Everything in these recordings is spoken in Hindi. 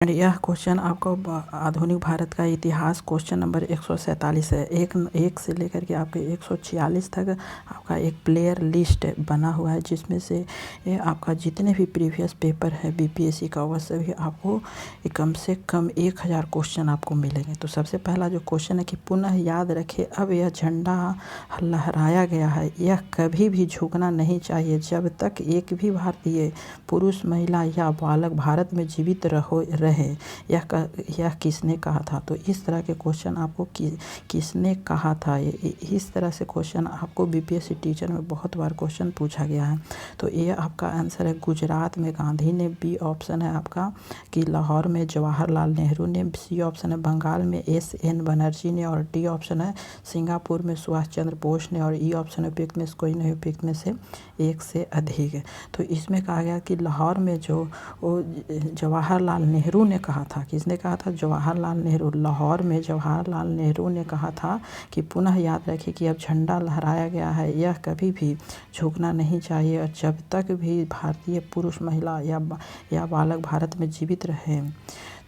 यह क्वेश्चन आपको आधुनिक भारत का इतिहास क्वेश्चन नंबर 147 है। एक से लेकर के आपके 146 तक आपका एक प्लेयर लिस्ट बना हुआ है, जिसमें से ये आपका जितने भी प्रीवियस पेपर है बीपीएससी का वह सभी आपको कम से कम 1000 क्वेश्चन आपको मिलेंगे। तो सबसे पहला जो क्वेश्चन है कि पुनः याद रखें, अब यह झंडा लहराया गया है, यह कभी भी झुकना नहीं चाहिए जब तक एक भी भारतीय पुरुष, महिला या बालक भारत में जीवित रहे। यह किसने कहा था? तो इस तरह के क्वेश्चन आपको किसने कहा था, इस तरह से क्वेश्चन आपको बीपीएससी टीचर में बहुत बार क्वेश्चन पूछा गया है। तो ये आपका आंसर है गुजरात में गांधी ने, बी ऑप्शन है आपका कि लाहौर में जवाहरलाल नेहरू ने, सी ऑप्शन है बंगाल में एस.एन. बनर्जी ने, और डी ऑप्शन है सिंगापुर में सुभाष चंद्र बोस ने, और ई ऑप्शन है उपयुक्त में से कोई नहीं, उपयुक्त में से एक से अधिक है। तो इसमें कहा गया कि लाहौर में जो जवाहरलाल नेहरू ने कहा था। किसने कहा था? जवाहरलाल नेहरू। लाहौर में जवाहरलाल नेहरू ने कहा था कि पुनः याद रखें कि अब झंडा लहराया गया है, यह कभी भी झुकना नहीं चाहिए और जब तक भी भारतीय पुरुष, महिला या बालक भारत में जीवित रहे।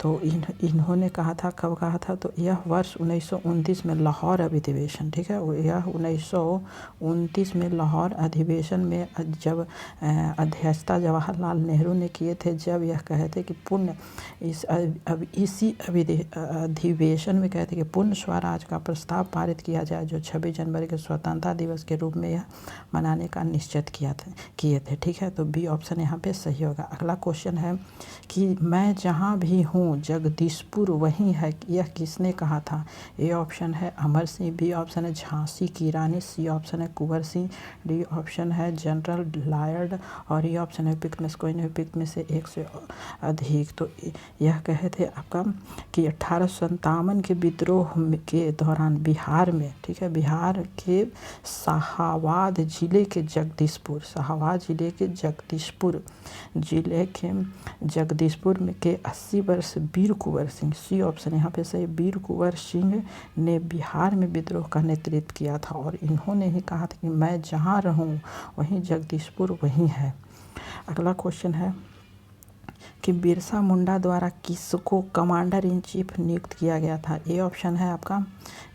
तो इन्होंने कहा था, कब कहा था? तो यह वर्ष 1929 में लाहौर अधिवेशन, ठीक है, यह 1929 में लाहौर अधिवेशन में जब अध्यक्षता जवाहरलाल नेहरू ने किए थे, जब यह कहे थे कि इसी अधिवेशन में कहते कि पूर्ण स्वराज का प्रस्ताव पारित किया जाए, जो 26 जनवरी के स्वतंत्रता दिवस के रूप में यह मनाने का निश्चित किए थे, ठीक है। तो बी ऑप्शन यहाँ पे सही होगा। अगला क्वेश्चन है कि मैं जहाँ भी हूँ जगदीशपुर वहीं है, यह किसने कहा था? ए ऑप्शन है अमर सिंह, बी ऑप्शन है झांसी की रानी, सी ऑप्शन है कुंवर सिंह, डी ऑप्शन है जनरल डायर, और ये ऑप्शन है उपयुक्त में से कोई नहीं, उपयुक्त में से एक से अधिक। तो यह कहे थे आपका कि 1857 के विद्रोह के दौरान बिहार में, ठीक है, बिहार के शाहाबाद जिले के जगदीशपुर, शाहाबाद जिले के जगदीशपुर में के 80 वर्ष वीर कुंवर सिंह, सी ऑप्शन यहाँ पे सही, वीर कुंवर सिंह ने बिहार में विद्रोह का नेतृत्व किया था, और इन्होंने ही कहा था कि मैं जहाँ रहूँ वहीं जगदीशपुर वहीं है। अगला क्वेश्चन है कि बिरसा मुंडा द्वारा किसको कमांडर इन चीफ नियुक्त किया गया था? ए ऑप्शन है आपका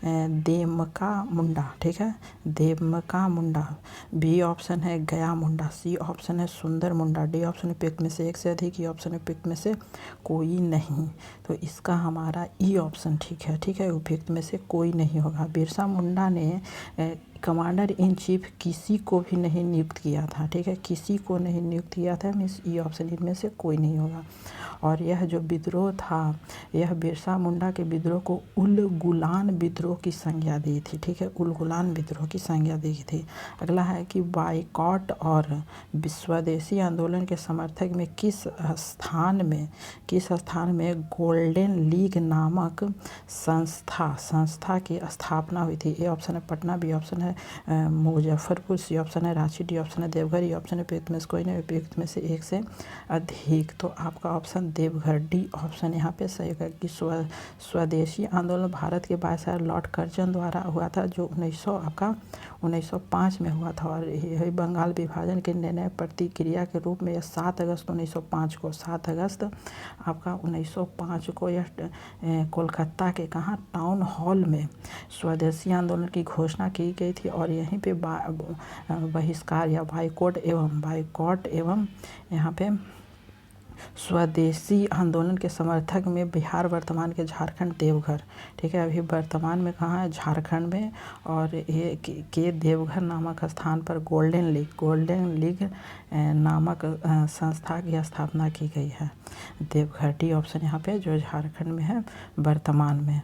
देमका मुंडा, ठीक है, देमका मुंडा, बी ऑप्शन है गया मुंडा, सी ऑप्शन है सुंदर मुंडा, डी ऑप्शन उपयुक्त में से एक से अधिक, ई ऑप्शन उपयुक्त में से कोई नहीं। तो इसका हमारा ई ऑप्शन ठीक है, ठीक है, उपयुक्त में से कोई नहीं होगा। बिरसा मुंडा ने कमांडर इन चीफ किसी को भी नहीं नियुक्त किया था, ठीक है, किसी को नहीं नियुक्त किया था, मीन्स ई ऑप्शन इनमें से कोई नहीं होगा। और यह जो विद्रोह था, यह बिरसा मुंडा के विद्रोह को उल गुलान विद्रोह की संज्ञा दी थी, ठीक है, उल गुलान विद्रोह की संज्ञा दी थी। अगला है कि बाइकॉट और स्वदेशी आंदोलन के समर्थक में किस स्थान में गोल्डन लीग नामक संस्था की स्थापना हुई थी? ए ऑप्शन है पटना, बी ऑप्शन है मुजफ्फरपुर, सी ऑप्शन है रांची, डी ऑप्शन है देवघर, ई ऑप्शन है उपयुक्त में से कोई नहीं, उपयुक्त में से एक से अधिक। तो आपका ऑप्शन देवघर, डी ऑप्शन यहाँ पे सही होगा कि स्वदेशी आंदोलन भारत के वायसराय लॉर्ड कर्जन द्वारा हुआ था, जो 1905 में हुआ था, और यही बंगाल विभाजन के निर्णय प्रतिक्रिया के रूप में यह 7 अगस्त 1905 को यह कोलकाता के कहाँ टाउन हॉल में स्वदेशी आंदोलन की घोषणा की गई थी, और यहीं पे बहिष्कार या बाइकॉट एवं यहाँ पे स्वदेशी आंदोलन के समर्थक में बिहार, वर्तमान के झारखंड, देवघर, ठीक है, अभी वर्तमान में कहाँ है? झारखंड में, और ये के देवघर नामक स्थान पर गोल्डन लीग नामक संस्था की स्थापना की गई है। देवघर, डी ऑप्शन यहाँ पे जो झारखंड में है वर्तमान में।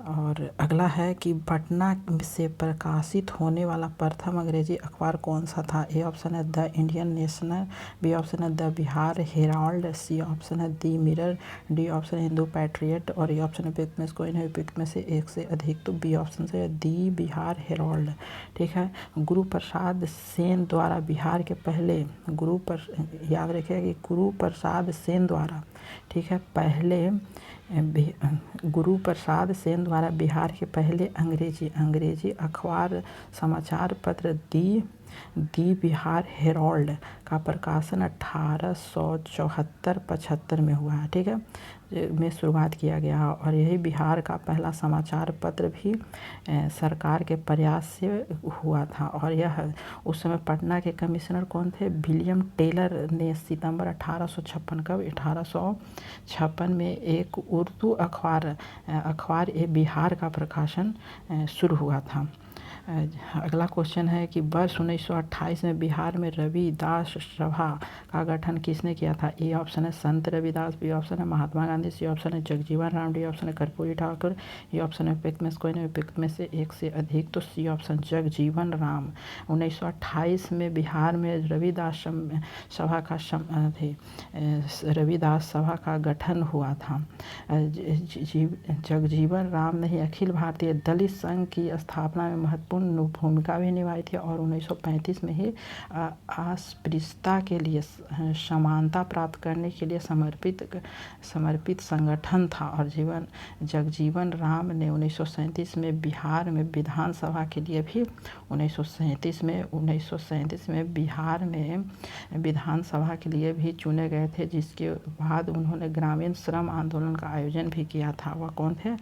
और अगला है कि पटना से प्रकाशित होने वाला प्रथम अंग्रेजी अखबार कौन सा था? ए ऑप्शन है the Indian National, B option है the Bihar Herald, C option है the Mirror, D option Hindu Patriot, और ये ऑप्शन उपयुक्त में से कोई नहीं, उपयुक्त में से एक से अधिक। तो बी ऑप्शन से दी बिहार हेराल्ड, ठीक है। गुरु प्रसाद सेन द्वारा बिहार के पहले याद रखिएगा कि गुरु प्रसाद सेन द्वारा, ठीक है, गुरु प्रसाद सेन द्वारा बिहार के पहले अंग्रेजी अखबार समाचार पत्र दी दी बिहार हेरोल्ड का प्रकाशन 1874-75 में हुआ है, ठीक है, में शुरुआत किया गया। और यही बिहार का पहला समाचार पत्र भी सरकार के प्रयास से हुआ था। और यह उस समय पटना के कमिश्नर कौन थे? विलियम टेलर ने सितंबर 1856 का 1856 में एक उर्दू अखबार ए बिहार का प्रकाशन शुरू हुआ था। अगला क्वेश्चन है कि वर्ष 1928 में बिहार में रविदास सभा का गठन किसने किया था? ए ऑप्शन है संत रविदास, बी ऑप्शन है महात्मा गांधी, सी ऑप्शन है जगजीवन राम, डी ऑप्शन है कर्पूरी ठाकुर, ये ऑप्शन है उपयुक्त में से कोई नहीं, उपयुक्त में से एक से अधिक, तो सी ऑप्शन जगजीवन राम। 1928 में बिहार में रविदास सभा का रविदास सभा का गठन हुआ था। जगजीवन राम ने ही अखिल भारतीय दलित संघ की स्थापना में महत्वपूर्ण भूमिका भी निभाई थी और 1935 में ही अस्पृश्यता के लिए समानता प्राप्त करने के लिए समर्पित संगठन था। और जगजीवन राम ने 1937 में बिहार में विधानसभा के लिए भी 1937 में बिहार में विधानसभा के लिए भी चुने गए थे, जिसके बाद उन्होंने ग्रामीण श्रम आंदोलन का आयोजन भी किया था। वह कौन थे?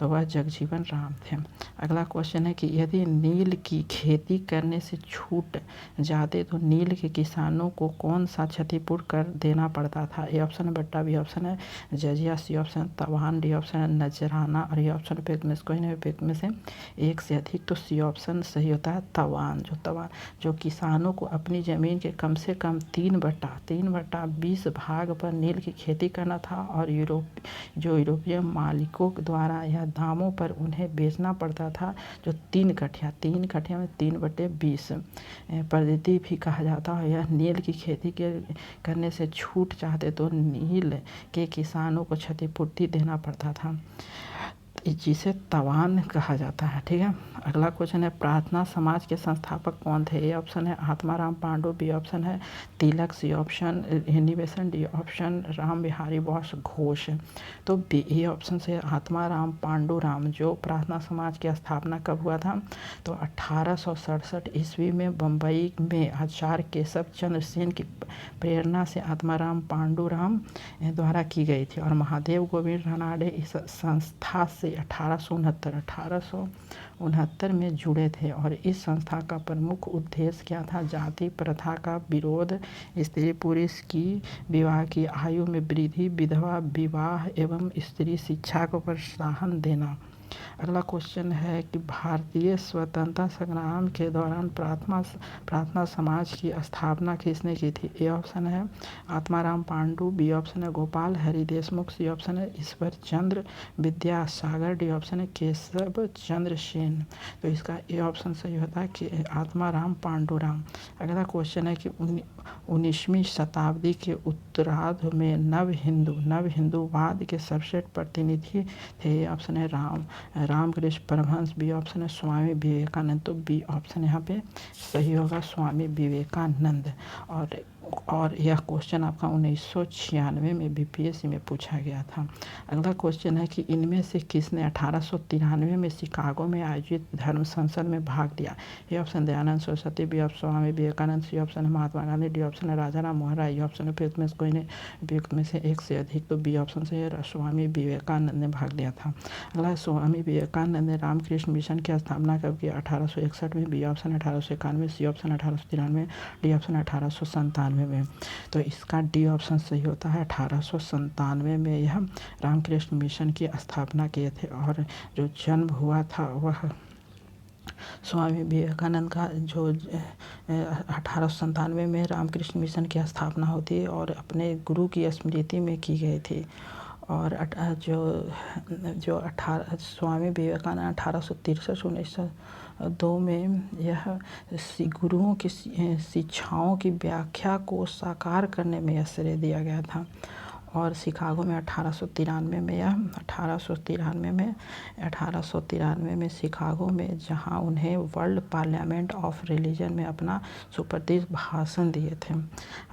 तो वह जगजीवन राम थे। अगला क्वेश्चन है कि यदि नील की खेती करने से छूट जाते तो नील के किसानों को कौन सा क्षतिपूर्ति कर देना पड़ता था? ए ऑप्शन है बट्टा, बी ऑप्शन है जजिया, सी ऑप्शन तवान, डी ऑप्शन है नजराना, और ये ऑप्शन उपयुक्त में से कोई नहीं, उपयुक्त में से एक से अधिक, तो सी ऑप्शन सही होता है तवान। जो किसानों को अपनी ज़मीन के कम से कम 3/20 भाग पर नील की खेती करना था और यूरोपीय मालिकों द्वारा यह दामों पर उन्हें बेचना पड़ता था, जो 3 कठिया में 3/20 पद्धति भी कहा जाता है। यह नील की खेती करने से छूट चाहते तो नील के किसानों को क्षतिपूर्ति देना पड़ता था, जिसे तवान कहा जाता है, ठीक है। अगला क्वेश्चन है प्रार्थना समाज के संस्थापक कौन थे? ए ऑप्शन है आत्माराम पांडु, बी ऑप्शन है तिलक, सी ऑप्शन निवेशन, डी ऑप्शन राम बिहारी बोस घोष। तो बी ए ऑप्शन से आत्माराम पांडुराम, जो प्रार्थना समाज की स्थापना कब हुआ था? तो 1867 ईस्वी में बम्बई में आचार्य केशव चंद्र सेन की प्रेरणा से आत्माराम पांडुराम द्वारा की गई थी। और महादेव गोविंद रानडे इस संस्था से 1869 में जुड़े थे। और इस संस्था का प्रमुख उद्देश्य क्या था? जाति प्रथा का विरोध, स्त्री पुरुष की विवाह की आयु में वृद्धि, विधवा विवाह एवं स्त्री शिक्षा को प्रोत्साहन देना। अगला क्वेश्चन है कि भारतीय स्वतंत्रता संग्राम के दौरान प्रार्थना समाज की स्थापना किसने की थी? ए ऑप्शन है आत्माराम पांडु, बी ऑप्शन है गोपाल हरि देशमुख, सी ऑप्शन है ईश्वर चंद्र विद्यासागर, डी ऑप्शन है केशव चंद्र सेन। तो इसका ए ऑप्शन सही होता है कि आत्माराम पांडुराम। अगला क्वेश्चन है कि 19वीं शताब्दी के उत्तरार्ध में नव हिंदूवाद के सर्वश्रेष्ठ प्रतिनिधि थे। ए ऑप्शन है रामकृष्ण परमहंस, बी ऑप्शन है स्वामी विवेकानंद। तो बी ऑप्शन यहाँ पे सही होगा, स्वामी विवेकानंद। और यह क्वेश्चन आपका 1996 में बीपीएससी में पूछा गया था। अगला क्वेश्चन है कि इनमें से किसने 1893 में शिकागो में आयोजित धर्म संसद में भाग लिया? ये option Dayanand Saraswati, B option Swami Vivekanand, C option है महात्मा गांधी, डी ऑप्शन है राजा राम मोहन राय, ये ऑप्शन उपयुक्त में से कोई नहीं, उपयुक्त में से एक से अधिक, तो बी ऑप्शन से स्वामी विवेकानंद ने भाग लिया था। अगला स्वामी विवेकानंद ने रामकृष्ण मिशन की स्थापना कब की? 1861 में, b option 1891, c option 1893, d option 1897 में। तो इसका डी ऑप्शन सही होता है, 1897 में यह रामकृष्ण मिशन की स्थापना किए थे। और जो जन्म हुआ था वह स्वामी विवेकानंद का जो 1897 में रामकृष्ण मिशन की स्थापना होती है और अपने गुरु की स्मृति में की गई थी। और स्वामी विवेकानंद 1863-1902 में यह गुरुओं की शिक्षाओं की व्याख्या को साकार करने में श्रेय दिया गया था। और शिकागो में 1893 में शिकागो में, जहां उन्हें वर्ल्ड पार्लियामेंट ऑफ रिलीजन में अपना सुप्रसिद्ध भाषण दिए थे।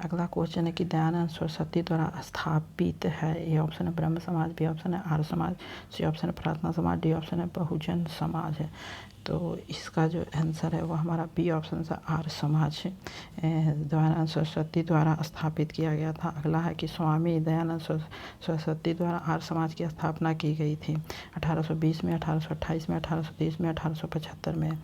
अगला क्वेश्चन है कि दयानंद सरस्वती द्वारा स्थापित है। ए ऑप्शन है ब्रह्म समाज, बी ऑप्शन है आर्य समाज, सी ऑप्शन है प्रार्थना समाज, डी ऑप्शन है बहुजन समाज है। तो इसका जो आंसर है वो हमारा बी ऑप्शन से आर्य समाज दयानंद सरस्वती द्वारा स्थापित किया गया था। अगला है कि स्वामी दयानंद सरस्वती द्वारा आर्य समाज की स्थापना की गई थी 1820 में, 1828 में, 1830 में, 1875 में।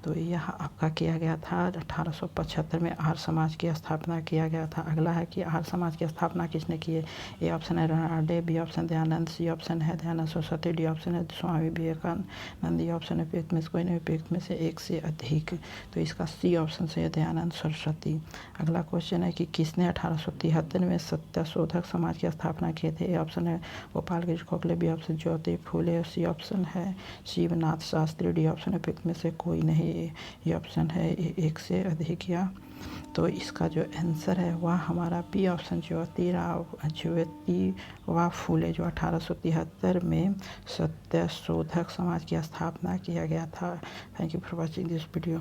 तो यह आपका किया गया था 1875 में आर्य समाज की स्थापना किया गया था। अगला है कि आर्य समाज की स्थापना किसने की है? ए ऑप्शन है Ranade, B option Dayanand, C option है दयानंद सरस्वती, डी ऑप्शन है स्वामी विवेकानंद, डी ऑप्शन है उपयुक्त में से कोई नहीं, उपयुक्त में से एक से अधिक। तो इसका सी ऑप्शन से दयानंद सरस्वती। अगला क्वेश्चन है कि किसने 1873 में सत्यशोधक समाज की स्थापना किए थे? ए ऑप्शन है गोपाल कृष्ण गोखले, बी ऑप्शन ज्योति फूले, सी ऑप्शन है शिवनाथ शास्त्री, डी ऑप्शन है उपयुक्त में से कोई नहीं, ये ऑप्शन है एक से अधिक या। तो इसका जो आंसर है वह हमारा बी ऑप्शन ज्योतिबा फूले जो 1873 में सत्यशोधक समाज की स्थापना किया गया था। Thank you for watching this video.